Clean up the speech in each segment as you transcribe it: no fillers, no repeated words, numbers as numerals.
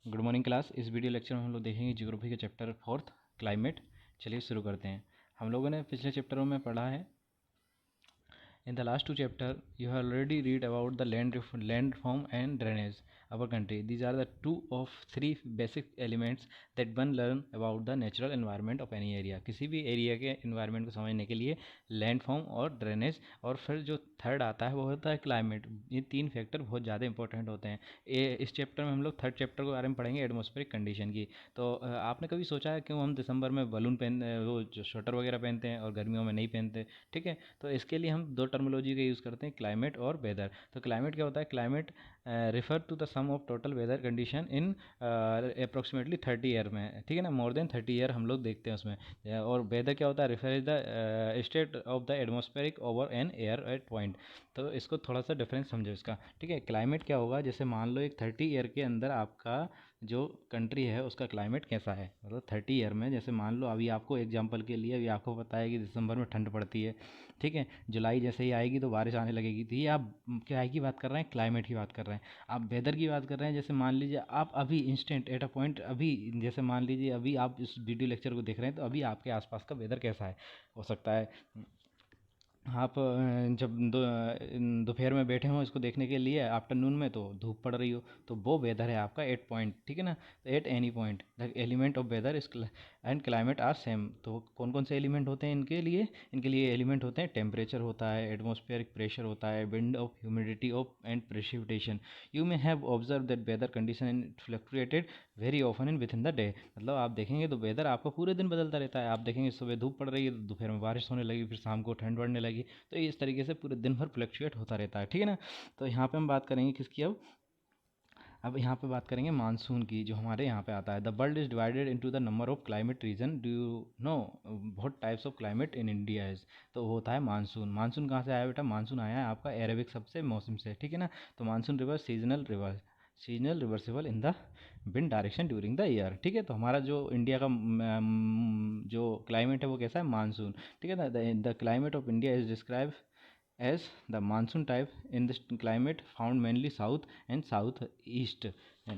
Good morning class. इस video lecture में हम लोग देखेंगे ज्योग्राफी के चैप्टर फोर्थ क्लाइमेट। चलिए शुरू करते हैं। हम लोगों ने पिछले चैप्टरों में पढ़ा है। In the last two chapters, you have already read about the landform and drainage our country. These are the two of three basic elements that one learn about the natural environment of any area. किसी भी area के environment को समझने के लिए landform और drainage, और फिर जो थर्ड आता है वो होता है climate। ये तीन फैक्टर बहुत ज़्यादा इंपॉर्टेंट होते हैं। इस चैप्टर में हम लोग थर्ड चैप्टर के बारे में पढ़ेंगे, एटमॉस्फेरिक कंडीशन की। तो आपने कभी सोचा है क्यों हम दिसंबर में बलून पहन वो जो स्वेटर वगैरह पहनते हैं और गर्मियों में नहीं पहनते? ठीक है, तो इसके लिए हम दो टर्मिनोलॉजी का यूज़ करते हैं, क्लाइमेट और वेदर। तो क्लाइमेट क्या होता है? Climate refer to the sum of total weather condition in approximately 30 year में। ठीक है ना, मोर देन 30 ईयर हम लोग देखते हैं उसमें। और वेदर क्या होता है? Refer is the state of the atmospheric over an air at point. तो इसको थोड़ा सा डिफरेंस समझो इसका। ठीक है, क्लाइमेट क्या होगा? जैसे मान लो एक 30 ईयर के अंदर आपका जो कंट्री है उसका क्लाइमेट कैसा है, मतलब 30 ईयर में। जैसे मान लो अभी आपको एग्जांपल के लिए, अभी आपको पता है कि दिसंबर में ठंड पड़ती है। ठीक है, जुलाई जैसे ही आएगी तो बारिश आने लगेगी। तो ये आप क्या की बात कर रहे हैं? क्लाइमेट की बात कर रहे हैं। आप वेदर की बात कर रहे हैं। जैसे मान लीजिए आप अभी इंस्टेंट एट अ पॉइंट, अभी जैसे मान लीजिए अभी आप इस वीडियो लेक्चर को देख रहे हैं तो अभी आपके आसपास का वेदर कैसा है। हो सकता है आप जब दोपहर में बैठे हों इसको देखने के लिए आफ्टरनून में, तो धूप पड़ रही हो, तो वो वेदर है आपका एट पॉइंट। ठीक है ना, तो at any point the element of weather is and climate are same. तो कौन कौन से एलिमेंट होते हैं इनके लिए? इनके लिए एलिमेंट होते हैं टेम्परेचर होता है, एटमॉस्फेरिक प्रेशर होता है, wind of humidity of and precipitation. You may have observe that whether condition fluctuated very often in with in the day. मतलब आप देखेंगे तो वेदर आपका पूरे दिन बदलता रहता है। आप देखेंगे सुबह धूप पड़ रही है तो दोपहर में बारिश होने लगी, फिर शाम को ठंड बढ़ने लगी। तो इस तरीके से पूरे दिन भर फ्लक्चुएट होता रहता है। ठीक है ना, तो यहाँ पे हम बात करेंगे किसकी? अब यहाँ पे बात करेंगे मानसून की, जो हमारे यहाँ पे आता है। The world is divided into the number of climate region. Do you know बहुत types of climate in India is? तो वो होता है मानसून। मानसून कहाँ से आया बेटा? मानसून आया है आपका अरेबिक शब्द से, मौसम से। ठीक है ना, तो monsoon reverse seasonal reversible in the wind direction during the year. ठीक है, तो हमारा जो इंडिया का जो क्लाइमेट है वो कैसा है? मानसून। ठीक है ना, the climate of India is describe as the monsoon type in this climate found mainly south and southeast.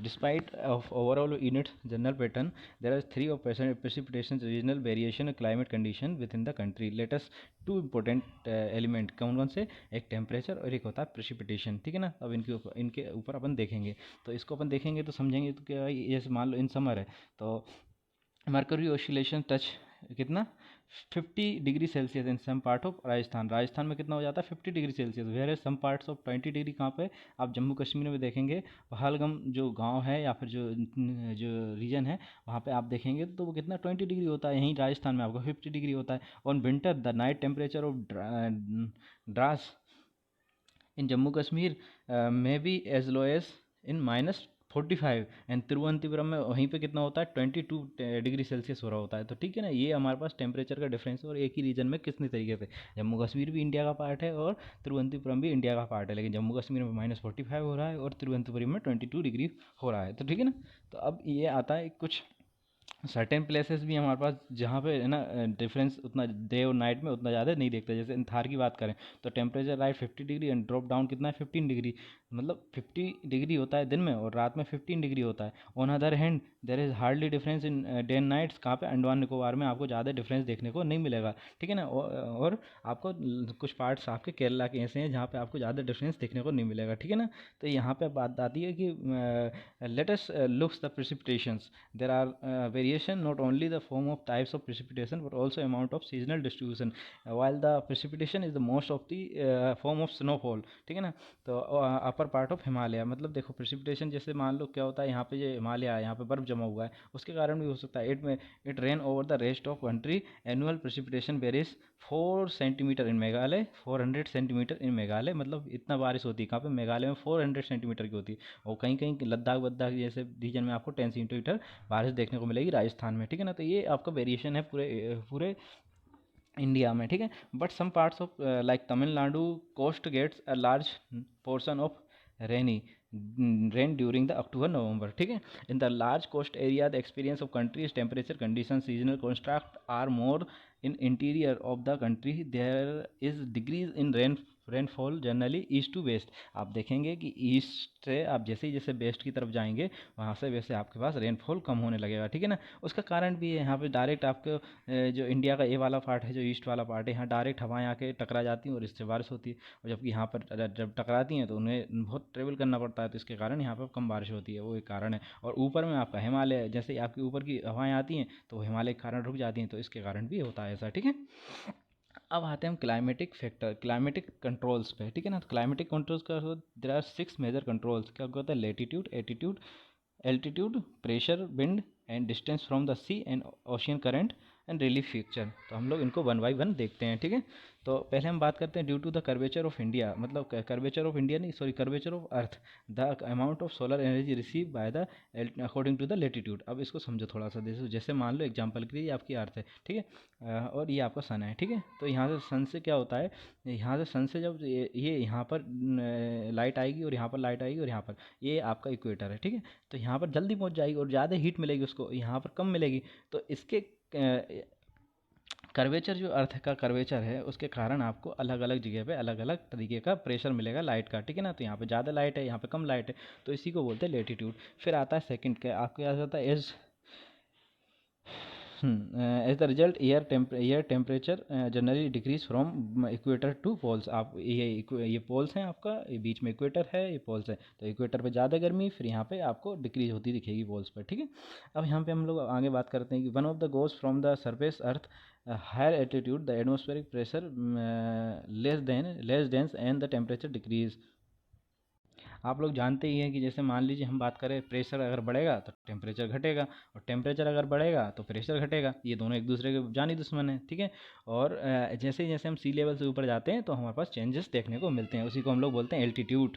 Despite of overall unit general pattern, there are three of precipitation regional variation climate condition within the country. Let us two important element कौन कौन से? एक temperature और एक होता है precipitation. ठीक है ना, अब इनके ऊपर अपन देखेंगे। तो इसको अपन देखेंगे तो समझेंगे तो क्या, जैसे मान लो इन समर है तो मर्करी ऑसिलेशन टच कितना? 50 degree celsius in some part of Rajasthan. Rajasthan में कितना हो जाता है? 50 degree celsius. Where as some parts of 20 degree. कहाँ पे? आप जम्मू कश्मीर में देखेंगे, पहलगाम जो गांव है या फिर जो रीजन है वहाँ पे आप देखेंगे तो वो कितना 20 डिग्री होता है। यहीं राजस्थान में आपका 50 डिग्री होता है। On winter the night temperature of Dras in Jammu Kashmir में be as low as in -45। And Thiruvananthapuram में वहीं पे कितना होता है? 22 डिग्री सेल्सियस हो रहा होता है। तो ठीक है ना, ये हमारे पास टेम्परेचर का डिफरेंस है। और एक ही रीजन में कितनी तरीके से, जम्मू कश्मीर भी इंडिया का पार्ट है और तिरुवनंतपुरम भी इंडिया का पार्ट है, लेकिन जम्मू कश्मीर में -45 हो रहा है और तिरुवनंतपुरम में 22 डिग्री हो रहा है। तो ठीक है ना, तो अब ये आता है कुछ सर्टेन प्लेसेस भी हमारे पास जहाँ पे है ना डिफरेंस उतना डे और नाइट में उतना ज़्यादा नहीं देखते। जैसे इन थार की बात करें तो temperature right 50 degree and drop down कितना है? 15 डिग्री। मतलब 50 डिग्री होता है दिन में और रात में 15 डिग्री होता है। On other hand there is hardly difference in day and nights. कहाँ पे? अंडमान निकोबार में आपको ज़्यादा डिफरेंस देखने को नहीं मिलेगा। ठीक है ना, और आपको कुछ पार्ट्स आपके केरला के ऐसे हैं जहाँ पे आपको ज़्यादा डिफरेंस देखने को नहीं मिलेगा। ठीक है ना, तो यहाँ पे बात आती है कि let us looks the precipitations. There are variation not only the form of types of precipitation but also amount of seasonal distribution. While the precipitation is the most of the form of snowfall. ठीक है ना, तो upper part of Himalaya, मतलब देखो precipitation जैसे मान लो क्या होता है, यहाँ पे जो हिमालय है यहाँ पे बर्फ जमा हुआ है उसके कारण भी हो सकता है। It rain over the rest of country. Annual precipitation varies 4 centimetre in Meghalaya, 400 centimetre इन मेघालय। मतलब इतना बारिश होती है कहाँ पे? मेघालय में 400 सेंटीमीटर की होती है। और कहीं कहीं लद्दाख वद्दाख जैसे रीजन में आपको 10 सेंटीमीटर बारिश देखने को मिलेगी राजस्थान में। ठीक है ना, तो ये आपका वेरिएशन है पूरे पूरे इंडिया में। ठीक है, but some parts of like Tamil Nadu coast gets a large portion of rainy rain during the October November. ठीक है, in the large coast area the experience of countries temperature condition seasonal construct are more in interior of the country. There is degrees in rain rainfall generally east to west. आप देखेंगे कि east से आप जैसे ही जैसे waste की तरफ जाएंगे वहाँ से वैसे आपके पास रेनफॉल कम होने लगेगा, ठीक है ना। उसका कारण भी है, यहाँ पे डायरेक्ट आपको जो इंडिया का ए वाला पार्ट है, जो ईस्ट वाला पार्ट है, यहाँ डायरेक्ट हवाएं आके टकरा जाती हैं और इससे बारिश होती है। और जबकि यहाँ पर जब टकराती हैं तो उन्हें बहुत ट्रेवल करना पड़ता है, तो इसके कारण यहाँ पर कम बारिश होती है, वो एक कारण है। और ऊपर में आपका हिमालय है, जैसे ही आपके ऊपर की हवाएं आती हैं तो वो हिमालय के कारण रुक जाती हैं, तो इसके कारण भी होता है ऐसा, ठीक है। अब आते हैं हम क्लाइमेटिक फैक्टर, क्लाइमेटिक कंट्रोल्स पे, ठीक है ना। तो क्लाइमेटिक कंट्रोल्स का देयर आर 6 मेजर कंट्रोल्स। क्या होता है? Latitude, attitude, altitude, pressure, wind and distance from the sea and ocean current and relief feature. तो हम लोग इनको वन बाई वन देखते हैं, ठीक है। तो पहले हम बात करते हैं due to the curvature of India, मतलब कर्वेचर ऑफ इंडिया नहीं, sorry, curvature of earth, the amount of solar energy receive by the according to the latitude. अब इसको समझो थोड़ा सा, जैसे मान लो एग्जाम्पल के लिए आपकी अर्थ है, ठीक है, और ये आपका सन है, ठीक है। तो यहाँ से सन से क्या होता है, यहाँ से सन से जब ये यहाँ पर लाइट आएगी और यहाँ पर लाइट आएगी और यहाँ पर, ये आपका इक्वेटर है, ठीक है। तो यहाँ पर जल्दी पहुँच जाएगी और ज़्यादा हीट मिलेगी उसको, यहाँ पर कम मिलेगी। तो इसके कर्वेचर, जो अर्थ का कर्वेचर है, उसके कारण आपको अलग अलग जगह पे अलग अलग तरीके का प्रेशर मिलेगा लाइट का, ठीक है ना। तो यहाँ पे ज़्यादा लाइट है, यहाँ पे कम लाइट है, तो इसी को बोलते हैं लेटीट्यूड। फिर आता है सेकंड, क्या आपको याद आता है? As the result air temperature generally decrease from equator to poles. आप ये पोल्स हैं आपका, ये बीच में इक्वेटर है, ये पोल्स है, तो इक्वेटर पे ज़्यादा गर्मी, फिर यहाँ पे आपको डिक्रीज होती दिखेगी पोल्स पर, ठीक है। अब यहाँ पे हम लोग आगे बात करते हैं कि one of the goes from the surface earth higher altitude the atmospheric pressure less dense and the temperature decrease. आप लोग जानते ही हैं कि जैसे मान लीजिए हम बात करें, प्रेशर अगर बढ़ेगा तो टेम्परेचर घटेगा, और टेम्परेचर अगर बढ़ेगा तो प्रेशर घटेगा, ये दोनों एक दूसरे के जानी दुश्मन है, ठीक है। और जैसे जैसे हम सी लेवल से ऊपर जाते हैं तो हमारे पास चेंजेस देखने को मिलते हैं, उसी को हम लोग बोलते हैं एल्टीट्यूड।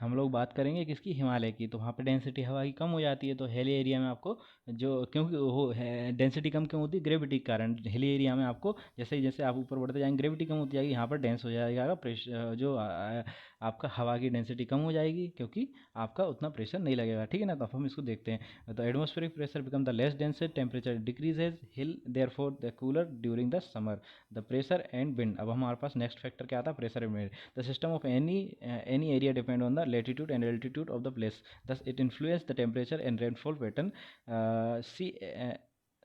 हम लोग बात करेंगे किसकी? हिमालय की। तो वहाँ पे डेंसिटी हवा की कम हो जाती है, तो हिली एरिया में आपको जो, क्योंकि वो है डेंसिटी कम क्यों होती है? ग्रेविटी के कारण। हिली एरिया में आपको जैसे जैसे आप ऊपर बढ़ते जाएंगे ग्रेविटी कम होती जाएगी, यहाँ पर डेंस हो जाएगा प्रेशर, जो आपका हवा की डेंसिटी कम हो जाएगी, क्योंकि आपका उतना प्रेशर नहीं लगेगा, ठीक है ना। तो अब हम इसको देखते हैं। तो atmospheric pressure become the less dense, temperature decreases, hill therefore the cooler during the summer, the pressure and wind. अब हमारे पास नेक्स्ट फैक्टर क्या आता है? Pressure and wind. The system of any area depend on the latitude and altitude of the place. Thus, it influence the temperature and rainfall pattern.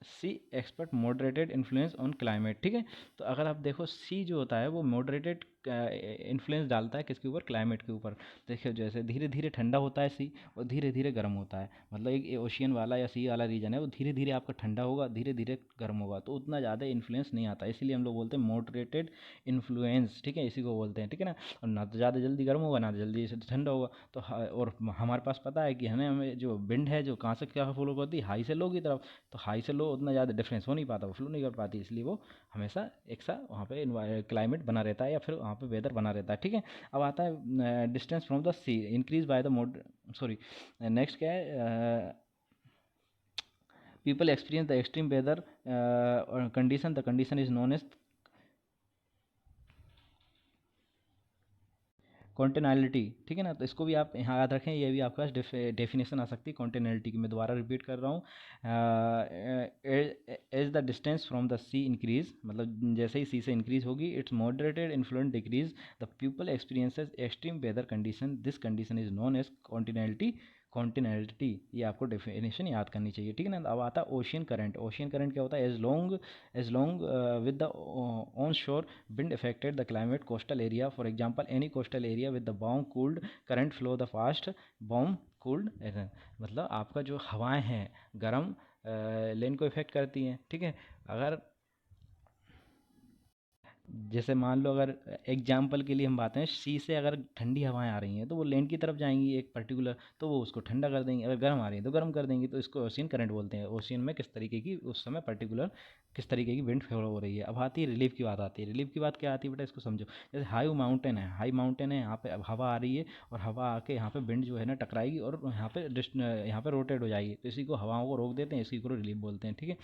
Sea expert moderated influence on climate, ठीक है। तो अगर आप देखो, सी जो होता है वो मॉडरेटेड इन्फ्लुएंस डालता है किसके ऊपर? क्लाइमेट के ऊपर। देखिए जैसे धीरे धीरे ठंडा होता है सी, और धीरे धीरे गर्म होता है, मतलब एक ओशियन वाला या सी वाला रीजन है, वो धीरे धीरे आपका ठंडा होगा, धीरे धीरे गर्म होगा, तो उतना ज़्यादा इन्फ्लुएंस नहीं आता, इसीलिए हम लोग बोलते हैं मॉडरेटेड इन्फ्लुएंस, ठीक है, इसी को बोलते हैं, ठीक है ना। और ना तो ज़्यादा जल्दी गर्म होगा, ना तो जल्दी से ठंडा होगा। तो और हमारे पास पता है कि हमें जो विंड है, जो कहाँ से क्या फ्लो करती है, हाई से लो की तरफ, तो हाई से लो उतना ज़्यादा डिफरेंस हो नहीं पाता, वो फ्लो नहीं कर पाती, इसलिए वो हमेशा एक सा वहाँ पे क्लाइमेट बना रहता है, या फिर वहाँ पे वेदर बना रहता है, ठीक है। अब आता है distance from the sea increase by the mode, sorry, next क्या है? People experience the extreme weather condition, the condition is known as continentality, ठीक है ना। तो इसको भी आप यहाँ याद रखें, ये भी आपके पास डेफिनेशन आ सकती है कॉन्टिनेंटलिटी की। मैं दोबारा रिपीट कर रहा हूँ, as the distance from the sea increase, मतलब जैसे ही सी से इंक्रीज होगी, its moderated influence decrease, the people experiences extreme weather condition, this condition is known as continentality. Continentality, ये आपको डेफिनेशन याद करनी चाहिए, ठीक है ना। अब आता है ओशियन करंट। ओशियन करंट क्या होता है? As long with the on shore wind affected the climate coastal area, for example any coastal area with the warm cooled current flow the fast warm cooled air। मतलब आपका जो हवाएं हैं गर्म लेन को इफेक्ट करती हैं, ठीक है। अगर जैसे मान लो, अगर एग्जाम्पल के लिए हम बात हैं, सी से अगर ठंडी हवाएं आ रही हैं तो वो लैंड की तरफ जाएंगी एक पर्टिकुलर, तो वो उसको ठंडा कर देंगी। अगर गर्म आ रही है तो गर्म कर देंगी, तो इसको ओशियन करंट बोलते हैं। ओशियन में किस तरीके की उस समय पर्टिकुलर किस तरीके की विंड फ्लो हो रही है। अब आती है रिलीफ की बात, आती है रिलीफ की बात। क्या आती है बेटा? इसको समझो। जैसे हाई माउंटेन है, यहाँ पे अब हवा आ रही है, और हवा आके यहाँ पे विंड जो है ना टकराएगी, और यहाँ पे रोटेट हो जाएगी, तो इसी को हवाओं को रोक देते हैं, इसी को रिलीफ बोलते हैं, ठीक है।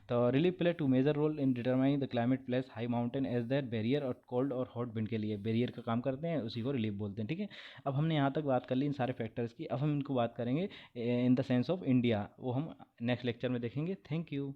तो relief play to major role in determining the climate place high mountain as that barrier, और कोल्ड और हॉट विंड के लिए बैरियर का काम करते हैं, उसी को रिलीफ बोलते हैं, ठीक है। अब हमने यहाँ तक बात कर ली इन सारे फैक्टर्स की। अब हम इनको बात करेंगे in the sense of India, वो हम नेक्स्ट लेक्चर में देखेंगे। Thank you.